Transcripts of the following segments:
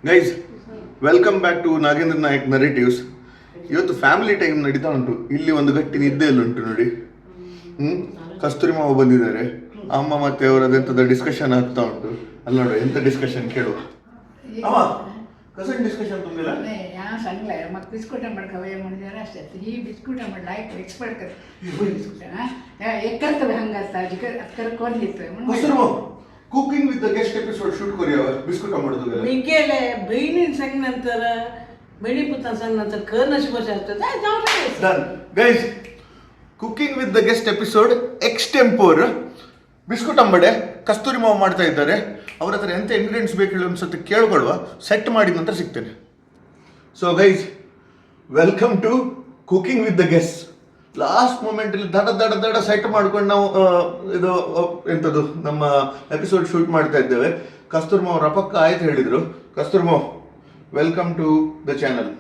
Guys welcome back to Nagendra Nayak narratives. ಇವತ್ತು family time ನಡೀತಾ ಉಂಟು. ಇಲ್ಲಿ ಒಂದು ಗಟ್ಟಿ ನಿದ್ದೆಯಲ್ಲಿ ಉಂಟು ನೋಡಿ. ಕಸ್ತೂರಿ ಮಾವ ಬಂದಿದ್ದಾರೆ. ಅಮ್ಮ ಮತ್ತೆ ಅವರದೆಂತದ ಡಿಸ್ಕಷನ್ ಆಗ್ತಾ ಉಂಟು. ಅಲ್ಲಿ ನೋಡು ಎಂತ ಡಿಸ್ಕಷನ್ ಕೇಳುವ. ಕಸನ್ ಡಿಸ್ಕಷನ್ ತುಂಬಿಲ್ಲ सांगलाय मग बिस्कुट ಮಾಡ್ಕವೆ ಮಾಡಿದಾರ ಅಷ್ಟೇ ಈ ಬಿಸ್ಕುಟ್ ಮಾಡ್ಲಾಯ್ತು ಎಕ್ಸ್ಪರ್ಟ್ कर बिस्कुट एकर्तवे हंगाता जिकर अकर कोण घेतोय म्हणून cooking with the guest episode shoot करूया बिस्कुट ಮಾಡೋದು गेले बहिणीन सांग नंतर बहिणी पुता सांग नंतर कर नशी बस असतं done guys cooking with the guest episode extempore biscuit ಅಂಬಡೆ ಕಸ್ತೂರಿ ಮಾವು ಮಾಡ್ತಾ ಇದ್ದಾರೆ. ಅವ್ರ ಹತ್ರ ಎಂತ ಇಂಗ್ರೀಡಿಯೆಂಟ್ಸ್ ಬೇಕು ಹೇಳಿ ಒಂದು ಸತಿ ಕೇಳ್ಕೊಳ್ವಾ, ಸೆಟ್ ಮಾಡಿದ ನಂತರ ಸಿಗ್ತೇನೆ. So guys welcome to cooking with the guest. Last ಮೂಮೆಂಟಲ್ಲಿ ದಡ ಸೆಟ್ ಮಾಡ್ಕೊಂಡು ನಾವು ಇದು ಎಂಥದ್ದು ನಮ್ಮ ಎಪಿಸೋಡ್ ಶೂಟ್ ಮಾಡ್ತಾ ಇದ್ದೇವೆ. ಕಸ್ತೂರಿ ಮಾವು ರಪಕ್ಕ ಆಯ್ತು ಹೇಳಿದರು. ಕಸ್ತೂರಿ ಮಾವು welcome to the channel.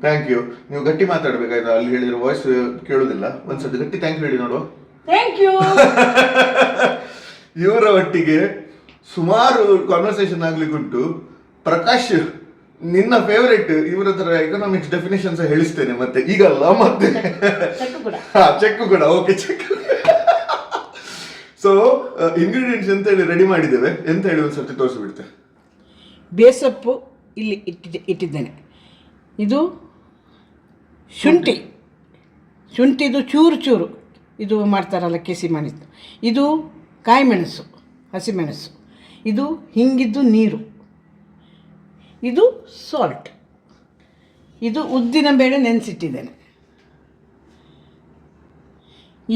Thank you. ನೀವು ಗಟ್ಟಿ ಮಾತಾಡ್ಬೇಕಾಯ್ತಾ, ಅಲ್ಲಿ ಹೇಳಿದ್ರೆ ವಾಯ್ಸ್ ಕೇಳೋದಿಲ್ಲ. ಒಂದ್ಸತಿ ಗಟ್ಟಿ ಥ್ಯಾಂಕ್ ಯು ಹೇಳಿ ನೋಡುವ. Thank you. ಇವರ ಒಟ್ಟಿಗೆ ಸುಮಾರು ಕಾನ್ವರ್ಸೇಷನ್ ಆಗ್ಲಿಕ್ಕುಂಟು. ಪ್ರಕಾಶ್ ನಿನ್ನ ಫೇವರೇಟ್ ಇವರ ಹತ್ರ ಎಕನಾಮಿಕ್ಸ್ ಡೆಫಿನೇಷನ್ಸ್ ಹೇಳಿಸ್ತೇನೆ ಮತ್ತೆ ಈಗಲ್ಲ ಮತ್ತೆ ಚೆಕ್ ಕೂಡ ಓಕೆ ಚೆಕ್. ಸೊ ಇಂಗ್ರೀಡಿಯೆಂಟ್ಸ್ ಎಂತ ಹೇಳಿ ರೆಡಿ ಮಾಡಿದ್ದೇವೆ, ಎಂತ ಹೇಳಿ ಒಂದ್ಸತಿ ತೋರಿಸ್ಬಿಡ್ತೆ. ಬೇಸಪ್ಪು ಇಲ್ಲಿ ಇಟ್ಟಿದ್ದೇನೆ. ಇದು ಶುಂಠಿದು ಚೂರು ಇದು ಮಾಡ್ತಾರಲ್ಲ ಕೆಸಿ ಮಾಡಿದ್ದು. ಇದು ಕಾಯಿಮೆಣಸು, ಹಸಿಮೆಣಸು. ಇದು ಹಿಂಗಿದ್ದು ನೀರು. ಇದು ಸಾಲ್ಟ್. ಇದು ಉದ್ದಿನ ಬೇಳೆ ನೆನೆಸಿಟ್ಟಿದ್ದೇನೆ.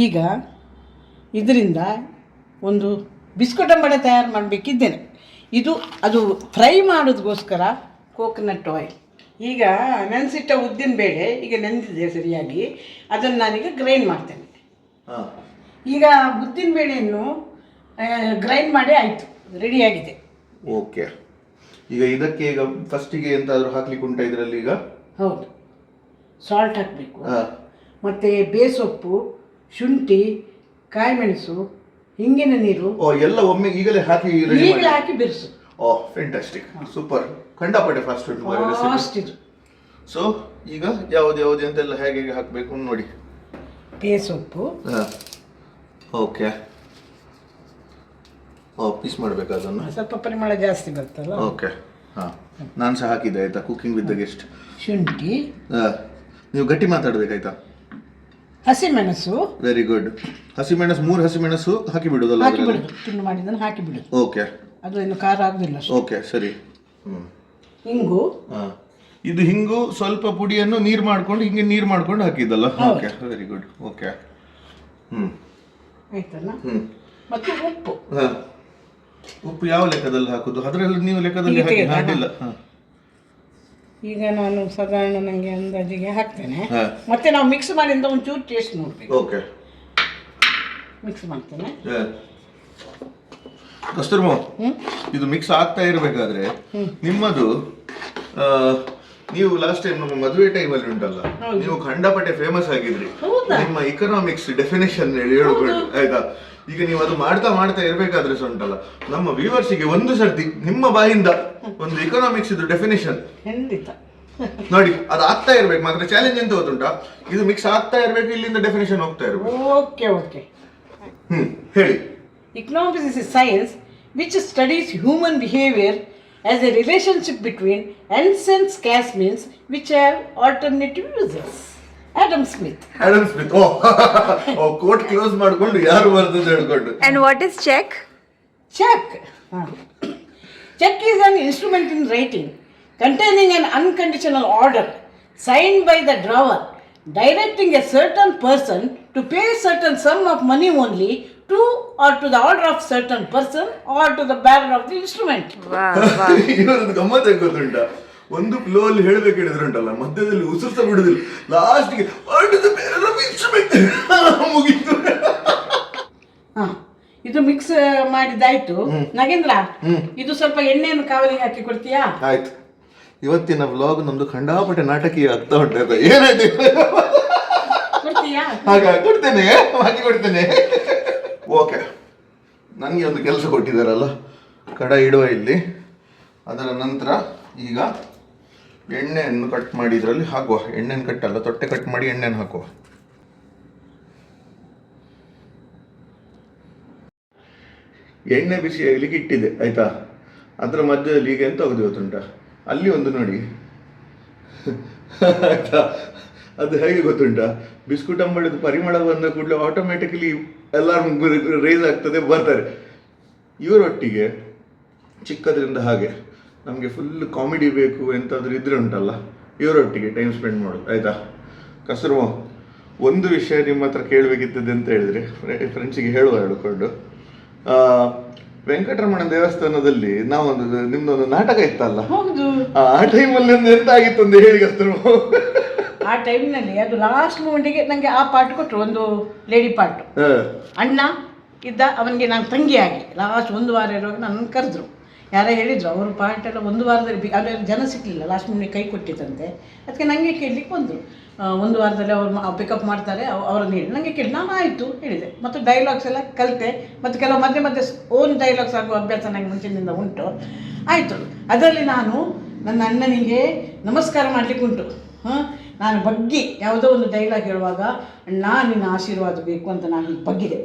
ಈಗ ಇದರಿಂದ ಒಂದು ಬಿಸ್ಕುಟ್ ಅಂಬಡೆ ತಯಾರು ಮಾಡಬೇಕಿದ್ದೇನೆ. ಅದು ಫ್ರೈ ಮಾಡೋದಕ್ಕೋಸ್ಕರ ಕೋಕೋನಟ್ ಆಯಿಲ್. ಈಗ ನೆನೆಸಿಟ್ಟ ಉದ್ದಿನ ಬೇಳೆ ಈಗ ನೆನೆದಿದೆ ಸರಿಯಾಗಿ. ಅದನ್ನು ನಾನೀಗ ಗ್ರೈಂಡ್ ಮಾಡ್ತೇನೆ. ಈಗ ಉದ್ದಿನ ಬೇಳೆಯನ್ನು ಗ್ರೈಂಡ್ ಮಾಡಿ ಆಯಿತು, ರೆಡಿಯಾಗಿದೆ. ಓಕೆ. ಈಗ ಇದಕ್ಕೆ ಈಗ ಫಸ್ಟಿಗೆ ಎಂತಾದರೂ ಹಾಕ್ಲಿಕ್ಕೆ ಉಂಟಾ ಇದರಲ್ಲಿ? ಈಗ ಹೌದು, ಸಾಲ್ಟ್ ಹಾಕಬೇಕು, ಮತ್ತು ಬೇಸೊಪ್ಪು, ಶುಂಠಿ, ಕಾಯಿಮೆಣಸು, ಹಿಂಗಿನ ನೀರು ಎಲ್ಲ ಒಮ್ಮೆ ಈಗಲೇ ಹಾಕಿ ಬೆರೆಸು. ಓಹ್ ಫ್ಯಾಂಟಾಸ್ಟಿಕ್, ಸೂಪರ್, ಖಂಡಪಟ್ಟೆ ಫಾಸ್ಟ್ ಇದು. ಸೊ ಈಗ ಯಾವ್ದು ಅಂತೆಲ್ಲ ಹೇಗೆ ಹಾಕಬೇಕು ನೋಡಿ. ಬೇಸೊಪ್ಪು, ಓಕೆ. ಪೀಸ್ ಮಾಡಬೇಕು ಅದನ್ನು, ಸ್ವಲ್ಪ ಪರಿಮಳ ಜಾಸ್ತಿ ಬರ್ತಲ್ಲ. ಓಕೆ. ಹಾಂ, ನಾನು ಸಹ ಹಾಕಿದ್ದೆ ಆಯ್ತಾ. Cooking with the guest. ಶುಂಠಿ, ನೀವು ಗಟ್ಟಿ ಮಾತಾಡಬೇಕಾಯ್ತಾ. ಹಸಿಮೆಣಸು, ವೆರಿ ಗುಡ್. ಹಸಿಮೆಣಸು 3 ಹಸಿಮೆಣಸು ಹಾಕಿ ಬಿಡೋದಲ್ಲ, ತುಂಡು ಮಾಡಿದ್ದನ್ನು ಹಾಕಿ ಬಿಡುದು. ಓಕೆ. ಅದು ಏನು ಖಾರ ಆಗುದಿಲ್ಲ. ಓಕೆ, ಸರಿ. ಹಿಂಗು, ಇದು ಹಿಂಗು ಸ್ವಲ್ಪ ಪುಡಿಯನ್ನು ನೀರು ಮಾಡ್ಕೊಂಡು ಹಾಕಿದ್ದಲ್ಲ. Okay, very good. ಓಕೆ. ಆಯ್ತಲ್ಲ. ಮತ್ತು ಉಪ್ಪು. ಉಪ್ಪು ಯಾವ ಲೆಕ್ಕದಲ್ಲಿ ಹಾಕುದು? ಅದರಲ್ಲಿ ನೀವು ಲೆಕ್ಕದಲ್ಲಿ ಹಾಕಿಲ್ಲ. ಈಗ ನಾನು ಸಾಧಾರಣ ನನಗೆ ಅಂದಾಜಿಗೆ ಹಾಕ್ತೇನೆ. ಮತ್ತೆ ನಾವು ಮಿಕ್ಸ್ ಮಾಡಿಂದ ಒಂಚೂರು ಟೇಸ್ಟ್ ನೋಡ್ಬೇಕು. ಓಕೆ, ಮಿಕ್ಸ್ ಮಾಡ್ತೇನೆ. ಕಸ್ತೂರಿ ಮಾವು, ಇದು ಮಿಕ್ಸ್ ಆಗ್ತಾ ಇರಬೇಕಾದ್ರೆ ನಿಮ್ಮದು ನೀವು ಲಾಸ್ಟ್ ಟೈಮ್ ನಮ್ಮ ಮದುವೆ ಟೈಮಲ್ಲಿ ಉಂಟಲ್ಲ, ನೀವು ಖಂಡಪಟ್ಟೆ ಫೇಮಸ್ ಆಗಿದ್ರಿ. ನಿಮ್ಮ ಇಕನಾಮಿಕ್ಸ್ ಡೆಫಿನೇಷನ್ ಹೇಳ್ಕೊಂಡು ಆಯ್ತಾ. ಈಗ ನೀವು ಅದು ಮಾಡ್ತಾ ಇರ್ಬೇಕಾದ್ರೆ ಉಂಟಲ್ಲ, ನಮ್ಮ ವ್ಯೂವರ್ಸಿಗೆ ಒಂದು ಸರ್ತಿ ನಿಮ್ಮ ಬಾಯಿಂದ ಒಂದು ಇಕನಾಮಿಕ್ಸ್ ಇದು ಡೆಫಿನೇಷನ್ ನೋಡಿ. ಅದು ಆಗ್ತಾ ಇರ್ಬೇಕು ಮಾತ್ರ. ಚಾಲೆಂಜ್ ಎಂತ ಗೊತ್ತುಂಟಾ, ಇದು ಮಿಕ್ಸ್ ಆಗ್ತಾ ಇರ್ಬೇಕು, ಇಲ್ಲಿಂದ ಡೆಫಿನೇಷನ್ ಹೋಗ್ತಾ ಇರ್ಬೇಕು. ಓಕೆ. ಹೇಳಿ. Economics is a science which studies human behavior as a relationship between ends and scarce means which have alternative uses. Adam Smith. O coat close ಮಾಡ್ಕೊಂಡು ಯಾರು ಬರ್ತದೆ ಹೇಳ್ಕೊಂಡು. And what is check? Check is an instrument in writing containing an unconditional order signed by the drawer directing a certain person to pay a certain sum of money only to or to the order of certain person or to the bearer of the instrument. ಇವರದ್ದು ಗಮ್ಮತ್ ಗೊತ್ತುಂಟ. ಒಂದು flow ಅಲ್ಲಿ ಹೇಳ್ಬೇಕು ಹೇಳಿದ್ರೆ ಉಂಟಲ್ಲ, ಮಧ್ಯದಲ್ಲಿ ಉಸಿರ್ತ ಬಿಡುದಿಲ್ಲ, ಲಾಸ್ಟ್ಗೆ ಮುಗೀತು. ಇದು ಮಿಕ್ಸ್ ಮಾಡಿದ್ದಾಯ್ತು. ನಾಗೇಂದ್ರ, ಇದು ಸ್ವಲ್ಪ ಎಣ್ಣೆಯನ್ನು ಕಾವಲಿಗೆ ಹಾಕಿ ಕೊಡ್ತೀಯಾ? ಆಯ್ತು. ಇವತ್ತಿನ ವ್ಲಾಗ್ ನಮ್ದು ಖಂಡಾಪಟ್ಟೆ ನಾಟಕೀಯ ಆಗ್ತಾ ಉಂಟು. ಏನಾಯ್ತು? ಕೊಡ್ತೇನೆ, ಹಾಕಿ ಕೊಡ್ತೇನೆ. ಓಕೆ, ನನಗೆ ಒಂದು ಕೆಲಸ ಕೊಟ್ಟಿದ್ದಾರಲ್ಲ, ಕಡ ಇಡುವ ಇಲ್ಲಿ. ಅದರ ನಂತರ ಈಗ ಎಣ್ಣೆಯನ್ನು ಕಟ್ ಮಾಡಿ ಇದರಲ್ಲಿ ಹಾಕುವ. ಎಣ್ಣೆಯನ್ನು ಕಟ್ಟಲ್ಲ, ತೊಟ್ಟೆ ಕಟ್ ಮಾಡಿ ಎಣ್ಣೆಯನ್ನು ಹಾಕುವ. ಎಣ್ಣೆ ಬಿಸಿ ಆಗಲಿಕ್ಕೆ ಇಟ್ಟಿದೆ ಆಯ್ತಾ. ಅದರ ಮಧ್ಯದಲ್ಲಿ ಈಗ ಎಂತ ಆಗುದು ಗೊತ್ತುಂಟ, ಅಲ್ಲಿ ಒಂದು ನೋಡಿ ಆಯ್ತಾ. ಅದು ಹೇಗೆ ಗೊತ್ತುಂಟ, ಬಿಸ್ಕುಟ್ ಅಂಬಳಿದ ಪರಿಮಳ ಬಂದ ಕೂಡಲೇ ಆಟೋಮೆಟಿಕಲಿ ಎಲ್ಲರೂ ರೇಸ್ ಆಗ್ತದೆ, ಬರ್ತಾರೆ ಇವರೊಟ್ಟಿಗೆ. ಚಿಕ್ಕದ್ರಿಂದ ಹಾಗೆ ನಮಗೆ ಫುಲ್ ಕಾಮಿಡಿ ಬೇಕು ಎಂತಾದ್ರೂ ಇದ್ರೆ ಉಂಟಲ್ಲ, ಇವರೊಟ್ಟಿಗೆ ಟೈಮ್ ಸ್ಪೆಂಡ್ ಮಾಡೋದು ಆಯ್ತಾ. ಕಸ್ತೂರ್ಮ, ಒಂದು ವಿಷಯ ನಿಮ್ಮ ಹತ್ರ ಕೇಳಬೇಕಿತ್ತದೆ ಅಂತ ಹೇಳಿದ್ರೆ, ಫ್ರೆಂಡ್ಸಿಗೆ ಹೇಳುವ ಹೇಳ್ಕೊಂಡು, ವೆಂಕಟರಮಣ ದೇವಸ್ಥಾನದಲ್ಲಿ ನಾವೊಂದು ನಿಮ್ದೊಂದು ನಾಟಕ ಇತ್ತಲ್ಲ, ಹೌದು. ಆ ಟೈಮಲ್ಲಿ ಒಂದು ಎಂತ ಆಗಿತ್ತು ಅಂತ ಹೇಳಿ ಕಸ್ತೂರ್ಮ. ಆ ಟೈಮ್ನಲ್ಲಿ ಅದು ಲಾಸ್ಟ್ ಮೂಮೆಂಟಿಗೆ ನನಗೆ ಆ ಪಾರ್ಟ್ ಕೊಟ್ಟರು, ಒಂದು ಲೇಡಿ ಪಾರ್ಟ್. ಅಣ್ಣ ಇದ್ದ, ಅವನಿಗೆ ನಾನು ತಂಗಿಯಾಗಿ ಲಾಸ್ಟ್ 1 ವಾರ ಇರುವಾಗ ನನ್ನನ್ನು ಕರೆದ್ರು. ಯಾರೋ ಹೇಳಿದರು ಅವರು ಪಾರ್ಟ್ ಎಲ್ಲ 1 ವಾರದಲ್ಲಿ ಅವರ ಜನ ಸಿಕ್ಕಲಿಲ್ಲ, ಲಾಸ್ಟ್ ಮೂಮೆಂಟ್ ಕೈ ಕೊಟ್ಟಿತ್ತಂತೆ. ಅದಕ್ಕೆ ನನಗೆ ಕೇಳಲಿಕ್ಕೆ ಬಂದರು, 1 ವಾರದಲ್ಲಿ ಅವ್ರು ಪಿಕಪ್ ಮಾಡ್ತಾರೆ ಅವರನ್ನು ಹೇಳಿ. ನನಗೆ ಕೇಳಿ ನಾನು ಆಯಿತು ಹೇಳಿದೆ. ಮತ್ತು ಡೈಲಾಗ್ಸ್ ಎಲ್ಲ ಕಲಿತೆ, ಮತ್ತು ಕೆಲವು ಮಧ್ಯೆ ಮಧ್ಯೆ ಓನ್ ಡೈಲಾಗ್ಸ್ ಆಗುವ ಅಭ್ಯಾಸ ನನಗೆ ಮುಂಚಿನಿಂದ ಉಂಟು. ಆಯಿತು. ಅದರಲ್ಲಿ ನಾನು ನನ್ನ ಅಣ್ಣನಿಗೆ ನಮಸ್ಕಾರ ಮಾಡಲಿಕ್ಕೆ ಉಂಟು. ನಾನು ಬಗ್ಗಿ ಯಾವುದೋ ಒಂದು ಡೈಲಾಗ್ ಹೇಳುವಾಗ, ಅಣ್ಣ ನಿನ್ನ ಆಶೀರ್ವಾದ ಬೇಕು ಅಂತ ನಾನು ಬಗ್ಗಿದೆ.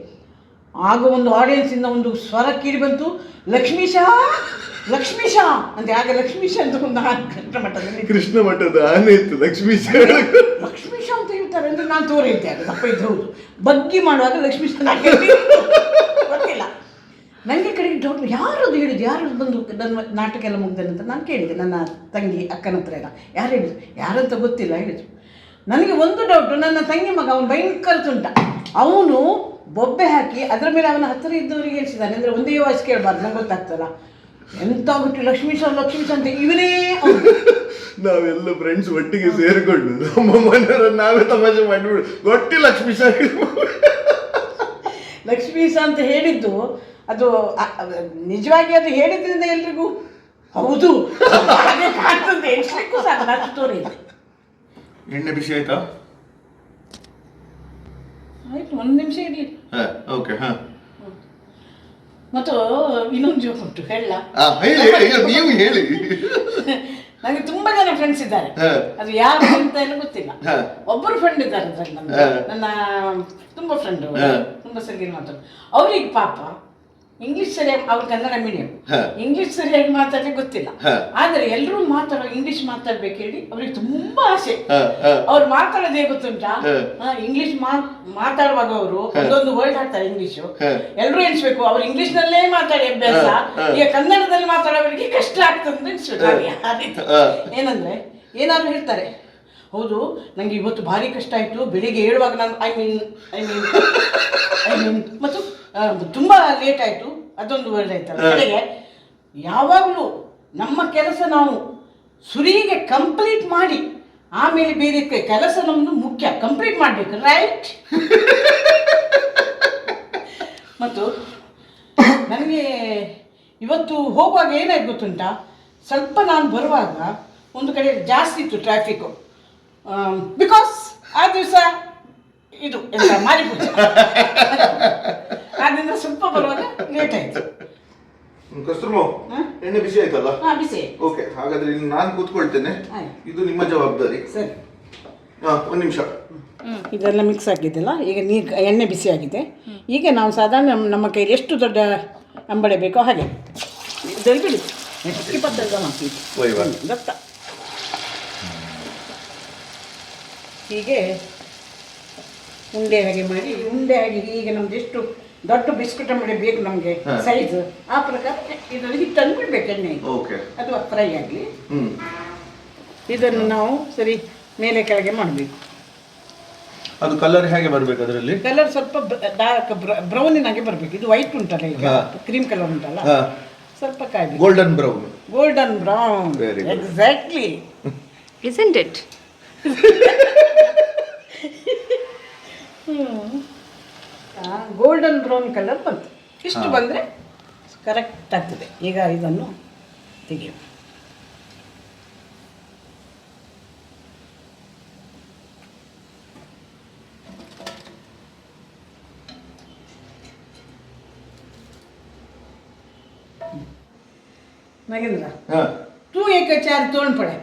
ಆಗ ಒಂದು ಆಡಿಯನ್ಸಿಂದ ಒಂದು ಸ್ವರ ಕೇಳಿ ಬಂತು, ಲಕ್ಷ್ಮೀಶ ಲಕ್ಷ್ಮೀಶ ಅಂತ. ಆಗ ಲಕ್ಷ್ಮೀಶ ಅಂತ ಒಂದು ಕೃಷ್ಣ ಮಠದಲ್ಲಿ, ಕೃಷ್ಣ ಮಠದ ಆನೆ ಇತ್ತು ಲಕ್ಷ್ಮೀಶ. ಲಕ್ಷ್ಮೀಶ ಅಂತ ಹೇಳ್ತಾರೆ ಅಂದರೆ ನಾನು ತೋರಿದ್ದೆ, ಅದು ತಪ್ಪ ಇದ್ದು ಹೌದು. ಬಗ್ಗಿ ಮಾಡುವಾಗ ಲಕ್ಷ್ಮೀಶ ಗೊತ್ತಿಲ್ಲ ನನಗೆ. ಕಡೆಗೆ ಡೌಟ್, ಯಾರದು ಹೇಳಿದ್ದು, ಯಾರು ಬಂದು ನನ್ನ ನಾಟಕ ಎಲ್ಲ ಮುಗ್ದನಂತ ನಾನು ಕೇಳಿದೆ ನನ್ನ ತಂಗಿ ಅಕ್ಕನ ಹತ್ರ ಎಲ್ಲ. ಯಾರು ಹೇಳಿದ್ರು, ಯಾರಂತ ಗೊತ್ತಿಲ್ಲ ಹೇಳಿದ್ರು. ನನಗೆ ಒಂದು ಡೌಟು, ನನ್ನ ತಂಗಿ ಮಗ ಅವನು ಭಯಂಕರ ತುಂಟ, ಅವನು ಬೊಬ್ಬೆ ಹಾಕಿ ಅದರ ಮೇಲೆ ಅವನ ಹತ್ತಿರ ಇದ್ದವರಿಗೆ ಹೇಳಿಸಿದ್ದಾನೆ. ಅಂದರೆ ಒಂದೇ ವಾಯ್ಸ್ ಕೇಳಬಾರ್ದು, ನಂಗೆ ಗೊತ್ತಾಗ್ತಲ್ಲ. ಎಂತ ಬಿಟ್ಟು ಲಕ್ಷ್ಮೀಶ ಲಕ್ಷ್ಮೀಶ ಅಂತ ಇವನೇ. ನಾವೆಲ್ಲ ಫ್ರೆಂಡ್ಸ್ ಒಟ್ಟಿಗೆ ಸೇರಿಕೊಂಡು ನಮ್ಮ ಮನೆಯವರನ್ನು ನಾವೇ ತಮಾಷೆ ಮಾಡಿಬಿಡು, ಒಟ್ಟಿ ಲಕ್ಷ್ಮೀಶ ಲಕ್ಷ್ಮೀಶ ಅಂತ ಹೇಳಿದ್ದು ಅದು ನಿಜವಾಗಿ ಅದು ಹೇಳಿದ್ರಿಂದ ಎಲ್ರಿಗೂ ಹೌದು ಹಾಗೆ ಕಾಣ್ತದೆ ಎಣಿಸ್ಲಿಕ್ಕೂ ಸಾಕು. ನಾನು ಸ್ಟೋರಿ ಇದೆ. ಎಣ್ಣೆ ಬಿಸಿ ಆಯ್ತಾ? ಆಯ್ತು, 1 ನಿಮಿಷ ಇರಲಿ. ಓಕೆ. ಮತ್ತು ಇನ್ನೊಂದು ಜೋಕ್ ಉಂಟು ಹೇಳ. ನೀವು ಹೇಳಿ. ನನಗೆ ತುಂಬಾ ಜನ ಫ್ರೆಂಡ್ಸ್ ಇದ್ದಾರೆ, ಅದು ಯಾರು ಅಂತ ಎಲ್ಲ ಗೊತ್ತಿಲ್ಲ. ಒಬ್ಬರು ಫ್ರೆಂಡ್ ಇದ್ದಾರೆ ಅದರಲ್ಲಿ, ನನ್ನ ತುಂಬಾ ಫ್ರೆಂಡ್, ತುಂಬಾ ಸರಿ ಮಾತಾಡೋದು. ಅವ್ರಿಗೆ ಪಾಪ ಇಂಗ್ಲಿಷ್ ಸರಿಯಾಗಿ, ಅವ್ರು ಕನ್ನಡ ಮೀಡಿಯಂ, ಇಂಗ್ಲಿಷ್ ಸರಿಯಾಗಿ ಮಾತಾಡ್ಲಿಕ್ಕೆ ಗೊತ್ತಿಲ್ಲ. ಆದ್ರೆ ಎಲ್ಲರೂ ಮಾತಾಡೋ ಇಂಗ್ಲಿಷ್ ಮಾತಾಡ್ಬೇಕು ಹೇಳಿ ಅವ್ರಿಗೆ ತುಂಬಾ ಆಸೆ. ಅವ್ರು ಮಾತಾಡೋದೇ ಗೊತ್ತುಂಟಾ, ಇಂಗ್ಲಿಷ್ ಮಾತಾಡುವಾಗ ಅವರು ಒಂದೊಂದು ವರ್ಡ್ ಹಾಕ್ತಾರೆ ಇಂಗ್ಲಿಷು. ಎಲ್ಲರೂ ಎಣಿಸ್ಬೇಕು ಅವ್ರು ಇಂಗ್ಲಿಷ್ ನಲ್ಲೇ ಮಾತಾಡಿ ಅಭ್ಯಾಸ, ಈಗ ಕನ್ನಡದಲ್ಲಿ ಮಾತಾಡೋವರಿಗೆ ಕಷ್ಟ ಆಗ್ತದೆ ಅನ್ಸ್ಬೇಕು. ಏನಂದ್ರೆ ಏನಾದ್ರು ಹೇಳ್ತಾರೆ, ಹೌದು ನಂಗೆ ಇವತ್ತು ಭಾರಿ ಕಷ್ಟ ಆಯ್ತು, ಬೆಳಿಗ್ಗೆ ಹೇಳುವಾಗ ನಾನು ಐ ಮೀನ್ ಮತ್ತು ತುಂಬ ಲೇಟ್ ಆಯಿತು, ಅದೊಂದು ವರ್ಡ್ ಆಯ್ತಲ್ಲ. ಕಡೆಗೆ ಯಾವಾಗಲೂ ನಮ್ಮ ಕೆಲಸ ನಾವು ಸುರಿಗೆ ಕಂಪ್ಲೀಟ್ ಮಾಡಿ ಆಮೇಲೆ ಬೇರೆ ಕೆಲಸ ನಮ್ಮದು ಮುಖ್ಯ, ಕಂಪ್ಲೀಟ್ ಮಾಡಬೇಕು, ರೈಟ್? ಮತ್ತು ನನಗೆ ಇವತ್ತು ಹೋಗುವಾಗ ಏನಾಯ್ತು ಗೊತ್ತುಂಟಾ, ಸ್ವಲ್ಪ ನಾನು ಬರುವಾಗ ಒಂದು ಕಡೆ ಜಾಸ್ತಿ ಇತ್ತು ಟ್ರಾಫಿಕ್ಕು, ಬಿಕಾಸ್ ಆ ದಿವಸ ಇದು ಎಂತ ಮಾರಿಪೂಜೆ, ಆದ್ದರಿಂದ ಸ್ವಲ್ಪ ಬರುವಾಗ ಲೇಟ್ ಆಯ್ತು. ಕಸ್ತೂರ್ಮ, ಎಣ್ಣೆ ಬಿಸಿ ಆಯ್ತಲ್ಲ? ಬಿಸಿ. ಓಕೆ, ಹಾಗಾದ್ರೆ ಇಲ್ಲಿ ನಾನು ಕೂತ್ಕೊಳ್ತೇನೆ, ಇದು ನಿಮ್ಮ ಜವಾಬ್ದಾರಿ. ಸರಿ, 1 ನಿಮಿಷ. ಇದೆಲ್ಲ ಮಿಕ್ಸ್ ಆಗಿದೆಲ್ಲ, ಈಗ ಎಣ್ಣೆ ಬಿಸಿ ಆಗಿದೆ. ಈಗ ನಾವು ಸಾಧಾರಣ ನಮ್ಮ ಕೈಲಿ ಎಷ್ಟು ದೊಡ್ಡ ಅಂಬಡೆ ಬೇಕೋ ಹಾಗೆ ಇದರಲ್ಲಿ ಬಿಡಿ, ಎಷ್ಟು ಪದ್ದತಿ ಮಾಡ್ತೀವಿ ಗೊತ್ತಾ. ಹೀಗೆ ಉಂಡೆ ಹಾಗೆ ಮಾಡಿ, ಉಂಡೆ ಆಗಿ ಈಗ ನಮ್ದು ಎಷ್ಟು ದೊಡ್ಡ ಬಿಸ್ಕುಟ್ ಅಂಬಡೆ ಬೇಕು ನಮಗೆ ಸೈಜ್, ಆ ಪ್ರಕಾರ ಇದರಲ್ಲಿ ಹಿಟ್ಟನ್ನು ಬಿಡ್ಬೇಕು ಎಣ್ಣೆ, ಅದು ಫ್ರೈ ಆಗಲಿ. ಇದನ್ನು ನಾವು ಸರಿ ಮೇಲೆ ಕೆಳಗೆ ಮಾಡಬೇಕು. ಅದು ಕಲರ್ ಹೇಗೆ ಬರಬೇಕು? ಅದರಲ್ಲಿ ಕಲರ್ ಸ್ವಲ್ಪ ಡಾರ್ಕ್ ಬ್ರೌನಿನಾಗೆ ಬರಬೇಕು. ಇದು ವೈಟ್ ಉಂಟಲ್ಲ, ಈಗ ಕ್ರೀಮ್ ಕಲರ್ ಉಂಟಲ್ಲ, ಸ್ವಲ್ಪ ಕಾಯ್ಬೇಕು. Golden brown. Golden brown, exactly, isn't it? Golden brown colour ಬಂತು. ಇಷ್ಟು ಬಂದರೆ ಕರೆಕ್ಟ್ ಆಗ್ತದೆ. ಈಗ ಇದನ್ನು ತೆಗೆಯುವ. ನಾಗೇಂದ್ರ ಹಾ तू एक चार तोंड पडे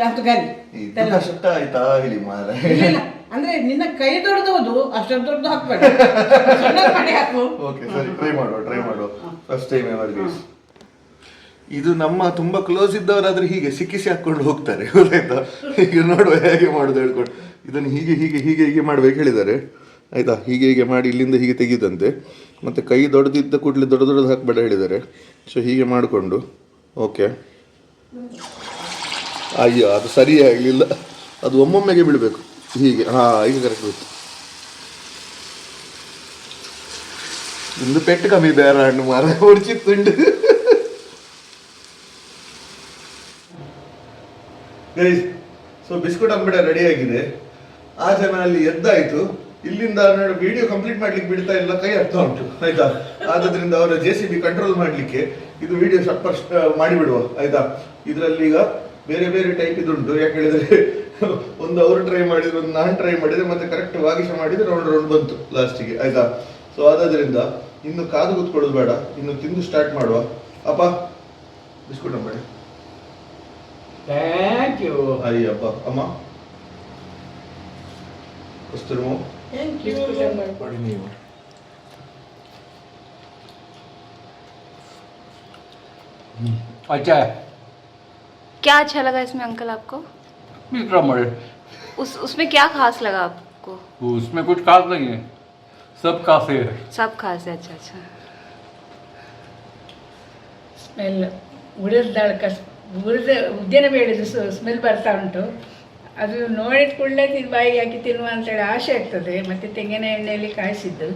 ಅಂತ ಗಾಲಿ ಇದು ಕಷ್ಟ ಆಯ್ತಾ ಹೇಳಿ ಮಾರ್ರೆ. ಇಲ್ಲ ಅಂದ್ರೆ ನಿನ್ನ ಕೈ ದೊಡ್ಡದು ಅಷ್ಟೊಂದು ದೊಡ್ಡದು ಹಾಕ್ಬೇಡ ಸಣ್ಣದು ಮಾಡಿ ಹಾಕು. ಓಕೆ ಸರಿ, ಟ್ರೈ ಮಾಡುವ ಫಸ್ಟ್ ಟೈಮ್ ಎವರ್ ಗೈಸ್. ಇದು ನಮ್ಮ ತುಂಬಾ ಕ್ಲೋಸ್ ಇದ್ದವರಾದ್ರೆ ಹೀಗೆ ಸಿಕ್ಕಿಸಿ ಹಾಕೊಂಡು ಹೋಗ್ತಾರೆ, ಗೊತ್ತಾಯ್ತಾ? ಈಗ ನೋಡುವ ಹೇಗೆ ಮಾಡೋದು ಹೇಳ್ಕೊಂಡು. ಇದನ್ನು ಹೀಗೆ ಹೀಗೆ ಹೀಗೆ ಹೀಗೆ ಮಾಡ್ಬೇಕು ಹೇಳಿದ್ದಾರೆ, ಆಯ್ತಾ? ಹೀಗೆ ಹೀಗೆ ಮಾಡಿ ಇಲ್ಲಿಂದ ಹೀಗೆ ತೆಗೀದಂತೆ, ಮತ್ತೆ ಕೈ ದೊಡ್ಡದಿದ್ದ ಕೂಡಲೇ ದೊಡ್ಡ ದೊಡ್ಡದು ಹಾಕಬೇಡ ಹೇಳಿದ್ದಾರೆ. ಸೊ ಹೀಗೆ ಮಾಡಿಕೊಂಡು ಓಕೆ. ಅಯ್ಯೋ ಅದು ಸರಿ ಆಗಲಿಲ್ಲ, ಅದು ಒಮ್ಮೊಮ್ಮೆಗೆ ಬೀಳಬೇಕು ಹೀಗೆ. ಈಗ ಕರೆಕ್ಟ್ ಬಿತ್ತು. ಒಂದು ಪೆಟ್ಟು ಕಮ್ಮಿ ಬೇರೆ ಹಣ್ಣು ಮಾರ ಹೊಡಿಚಿತ್ತುಂಡು. ಗೈಸ್, ಸೊ ಬಿಸ್ಕುಟ್ ಅಂಗಡಿ ರೆಡಿ ಆಗಿದೆ. ಆ ಜನ ಅಲ್ಲಿ ಎದ್ದಾಯ್ತು, ಇಲ್ಲಿಂದ ವಿಡಿಯೋ ಕಂಪ್ಲೀಟ್ ಮಾಡ್ಲಿಕ್ಕೆ ಬಿಡ್ತಾ ಇಲ್ಲ, ಕೈ ಆಗ್ತಾ ಉಂಟು, ಆಯ್ತಾ? ಆದ್ರಿಂದ ಅವರ JCB ಕಂಟ್ರೋಲ್ ಮಾಡ್ಲಿಕ್ಕೆ ಇದು ವಿಡಿಯೋ ಫಸ್ಟ್ ಮಾಡಿಬಿಡುವ, ಆಯ್ತಾ? ಇದರಲ್ಲಿ ಈಗ ಬೇರೆ ಬೇರೆ ಟೈಪ್ ಇದುಂಟು. ಯಾಕೆ ಹೇಳಿದ್ರೆ ಒಂದು ಅವರು ಟ್ರೈ ಮಾಡಿದ್ರು, ಒಂದು ನಾನು ಟ್ರೈ ಮಾಡಿದ್ರೆ, ಮತ್ತೆ ಕರೆಕ್ಟ್ ವಾಗಿಶ ಮಾಡಿದ್ರೆ ರೌಂಡ್ ಬಂತು ಲಾಸ್ಟಿಗೆ, ಆಯ್ತಾ? ಸೊ ಆದ್ರಿಂದ ಇನ್ನು ಕಾದು ಕೂತ್ಕೊಳ್ಳೋದು ಬೇಡ, ಇನ್ನು ತಿಂದು ಸ್ಟಾರ್ಟ್ ಮಾಡುವ. ಅಪ್ಪ ಬಿಸ್ಕುಟ್ ಅಂಬೇಡ. Thank you. ಅಯ್ಯಪ್ಪ ಅಮ್ಮ ಕಸ್ತೂರಿ ಮಾವು ಥ್ಯಾಂಕ್ ಯು. ಮಾಡಿ ನೀವು. अच्छा है क्या अच्छा लगा इसमें अंकल आपको? मिल्क मॉडल उसमें क्या खास लगा आपको? उसमें कुछ खास नहीं है, सब खास है. सब खास है. अच्छा अच्छा. ಸ್ಮೆಲ್ ಉಳಿದ ಉದ್ದಿನ ಬೇಳೆದು ಸ್ಮೆಲ್ ಬರ್ತಾ ಉಂಟು. ಅದು ನೋಡಿದ ಕೂಡಲೇ ಬಾಯಿಗೆ ಹಾಕಿ ತಿನ್ನುವ ಅಂತೇಳಿ ಆಸೆ ಆಗ್ತದೆ. ಮತ್ತು ತೆಂಗಿನ ಎಣ್ಣೆಯಲ್ಲಿ ಕಾಯಿಸಿದ್ದು.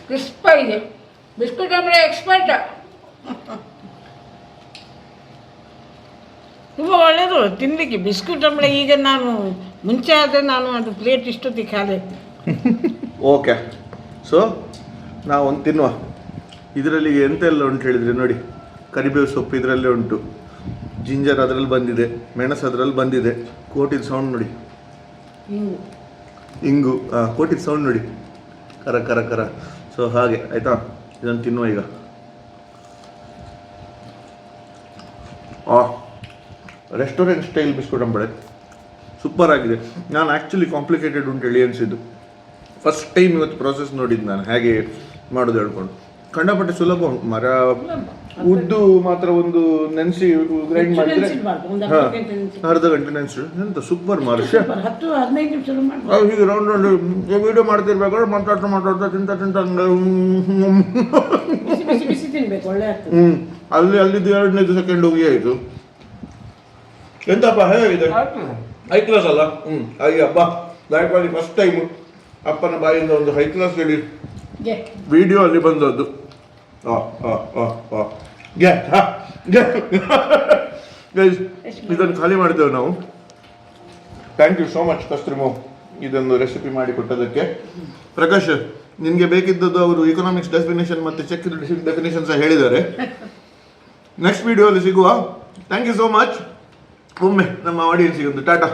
ಕ್ರಿಸ್ಪಾಗಿದೆ. ಬಿಸ್ಕುಟ್ ಅಂದರೆ ಎಕ್ಸ್ಪರ್ಟ. ತುಂಬ ಒಳ್ಳೆಯದು ತಿನ್ನಲಿಕ್ಕೆ ಬಿಸ್ಕುಟ್ ಅಂಬಳೆ. ಈಗ ನಾನು ಮುಂಚೆ ಆದರೆ ನಾನು ಅದು ಪ್ಲೇಟ್ ಇಷ್ಟೊತ್ತಿಗೆ ಖಾಲಿ. ಓಕೆ, ಸೊ ನಾವು ಒಂದು ತಿನ್ನುವ. ಇದರಲ್ಲಿ ಎಂತೆಲ್ಲ ಉಂಟು ಹೇಳಿದರೆ ನೋಡಿ, ಕರಿಬೇವು ಸೊಪ್ಪು ಇದರಲ್ಲೇ ಉಂಟು, ಜಿಂಜರ್ ಅದರಲ್ಲಿ ಬಂದಿದೆ, ಮೆಣಸು ಅದರಲ್ಲಿ ಬಂದಿದೆ, ಕೋಟಿದ ಸೌಂಡ್ ನೋಡಿ, ಇಂಗು ಕೋಟಿದ ಸೌಂಡ್ ನೋಡಿ, ಕರ ಕರ ಕರ. ಸೊ ಹಾಗೆ, ಆಯಿತಾ? ಇದನ್ನು ತಿನ್ನುವ ಈಗ. Restaurant style biscuit Ambale super ಆಗಿದೆ. ನಾನು ಆ್ಯಕ್ಚುಲಿ ಕಾಂಪ್ಲಿಕೇಟೆಡ್ ಉಂಟು ಹೇಳಿ ಅನಿಸಿದ್ದು. ಫಸ್ಟ್ ಟೈಮ್ ಇವತ್ತು ಪ್ರೋಸೆಸ್ ನೋಡಿದ್ದು ನಾನು, ಹೇಗೆ ಮಾಡೋದು ಹೇಳ್ಕೊಂಡು. ಕಂಡಪಟ್ಟೆ ಸುಲಭ ಉಂಟು ಮರ. ಉದ್ದು ಮಾತ್ರ ಒಂದು ನೆನೆಸಿ ಗ್ರೈಂಡ್ ಮಾಡಿದ್ರೆ ಅರ್ಧ ಗಂಟೆ ನೆನೆಸಿ ಎಂತ ಸೂಪರ್ ಮಾರ್ಷ. 10-15 ನಿಮಿಷ ಮಾಡಿ ಹೀಗೆ ರೌಂಡ್ ವಿಡಿಯೋ ಮಾಡ್ತಿರ್ಬೇಕಾದ್ರೆ ಮಾತಾಡ್ತಾ ತಿಂತ ಬಿಸಿ ಬಿಸಿ ತಿನ್ಬೇಕು, ಒಳ್ಳೆ ಆಗ್ತದೆ. ಅಲ್ಲಿದ್ದು 2 ಸೆಕೆಂಡ್ ಹೋಗಿ ಆಯಿತು. ಎಂತಪ್ಪ ಹೇಗಿದೆ? ಹೈ ಕ್ಲಾಸ್ ಅಲ್ಲ? ಅಯ್ಯಪ್ಪ, ದಯಪಾಡಿ ಫಸ್ಟ್ ಟೈಮ್ ಅಪ್ಪನ ಬಾಯಿಂದ ಒಂದು ಹೈ ಕ್ಲಾಸ್ ಹೇಳಿ ವಿಡಿಯೋ ಅಲ್ಲಿ ಬಂದದ್ದು. ಇದನ್ನು ಖಾಲಿ ಮಾಡಿದ್ದೇವೆ ನಾವು. Thank you so much Kasturi ಮಾವು, ಇದೊಂದು ರೆಸಿಪಿ ಮಾಡಿ ಕೊಟ್ಟದಕ್ಕೆ. ಪ್ರಕಾಶ್, ನಿನಗೆ ಬೇಕಿದ್ದದ್ದು ಅವರು ಇಕನಾಮಿಕ್ಸ್ ಡೆಫಿನೇಷನ್ ಮತ್ತು ಚೆಕ್ ಡೆಫಿನೇಷನ್ ಸಹ ಹೇಳಿದ್ದಾರೆ. ನೆಕ್ಸ್ಟ್ ವಿಡಿಯೋಲ್ಲಿ ಸಿಗುವ. Thank you so much. ಒಮ್ಮೆ ನಮ್ಮ ಆಡಿಯನ್ಸಿಗೆ ಒಂದು ಟಾಟಾ.